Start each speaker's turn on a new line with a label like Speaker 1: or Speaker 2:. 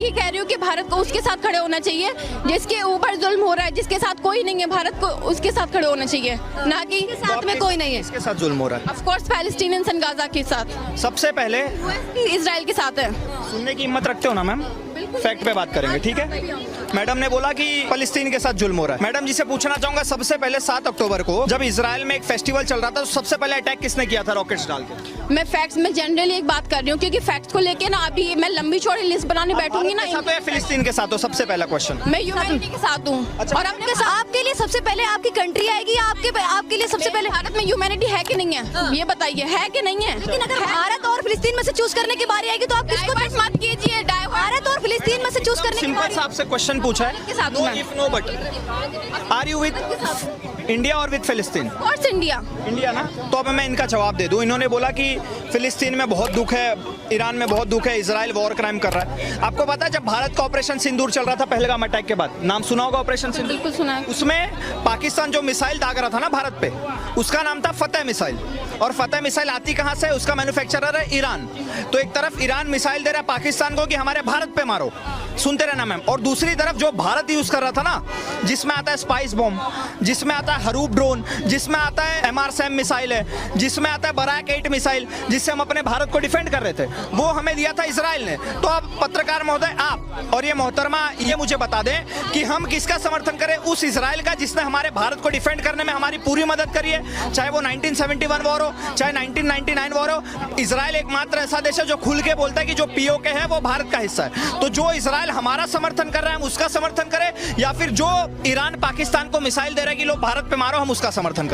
Speaker 1: ये कह रही हूँ कि भारत को उसके साथ खड़े होना चाहिए जिसके ऊपर जुल्म हो रहा है, जिसके साथ कोई नहीं है। भारत को उसके साथ खड़े होना चाहिए, ना कि साथ में कोई नहीं है।
Speaker 2: इसके साथ जुल्म हो रहा
Speaker 1: of course Palestinians and Gaza के साथ,
Speaker 2: है। सबसे पहले
Speaker 1: इजराइल के साथ है।
Speaker 2: सुनने की हिम्मत रखते हो ना मैम? फैक्ट पे बात करेंगे, ठीक है। मैडम ने बोला कि फलस्तीन के साथ जुल्म हो रहा है। मैडम जी से पूछना चाहूंगा, सबसे पहले 7 अक्टूबर को जब इजराइल में एक फेस्टिवल चल रहा था तो सबसे पहले अटैक किसने किया था रॉकेट्स डाल के?
Speaker 1: मैं फैक्ट्स में जनरली एक बात कर रही हूँ, क्योंकि फैक्ट्स को लेके ना अभी मैं लंबी चौड़ी लिस्ट बनाने बैठूंगी ना।
Speaker 2: भारत के साथ हो या फिलिस्तीन के साथ हो? सबसे पहला क्वेश्चन।
Speaker 1: मैं ह्यूमैनिटी के साथ हूँ।
Speaker 2: अच्छा।
Speaker 1: और अपने साथ
Speaker 3: आपके लिए सबसे पहले आपकी कंट्री आएगी या आपके लिए सबसे पहले
Speaker 1: भारत में ह्यूमैनिटी है कि नहीं है, ये बताइए, है कि नहीं है?
Speaker 3: लेकिन अगर भारत और फिलिस्तीन में से चूज करने की बारी आएगी तो आप किसको
Speaker 1: Divert मत कीजिए,
Speaker 3: भारत और फिलिस्तीन में से चूज करने की
Speaker 2: सिंपल
Speaker 3: बारी
Speaker 2: सा आपसे क्वेश्चन पूछा
Speaker 1: के
Speaker 2: है,
Speaker 1: साथ
Speaker 2: नो
Speaker 1: हूं मैं।
Speaker 2: If no but. Are you with India और विद फिलिस्तीन?
Speaker 1: Course India.
Speaker 2: इंडिया ना? तो अब मैं इनका जवाब दे दूं। इन्होंने बोला कि फिलिस्तीन में बहुत दुख है, ईरान में बहुत दुख है, इजराइल वॉर क्राइम कर रहा है। आपको पता है जब भारत का ऑपरेशन सिंदूर चल रहा था पहलगाम अटैक के बाद, नाम सुना होगा ऑपरेशन सिंदूर?
Speaker 1: बिल्कुल सुना है।
Speaker 2: उसमें पाकिस्तान जो मिसाइल दाग रहा था ना भारत पे, उसका नाम था फतेह मिसाइल। और फतेह मिसाइल आती कहां से? उसका मैन्युफैक्चरर है ईरान। तो एक तरफ ईरान मिसाइल दे रहा है पाकिस्तान को कि हमारे भारत पे मारो, सुनते रहना मैम। और दूसरी तरफ जो भारत यूज कर रहा था ना, जिसमें आता है स्पाइस बॉम्ब, जिसमें आता है हरूप ड्रोन, जिसमें आता है MRSAM मिसाइल है, जिसमें आता है बराक 8 मिसाइल, जिससे हम अपने भारत को डिफेंड कर रहे थे, वो हमें दिया था इजराइल ने। तो अब पत्रकार महोदय आप और ये मोहतरमा ये मुझे बता दें कि हम किसका समर्थन करें? उस इजराइल का जिसने हमारे भारत को डिफेंड करने में हमारी पूरी मदद करी है, चाहे वो 1971 वॉर हो, चाहे 1999 वॉर हो। इजराइल एकमात्र ऐसा देश है जो खुल के बोलता है कि जो POK है वो भारत का हिस्सा है। तो जो इजराइल हमारा समर्थन कर रहा है हम उसका समर्थन करें, या फिर जो ईरान पाकिस्तान को मिसाइल दे रहा है कि लोग भारत पे मारो, हम उसका समर्थन करें?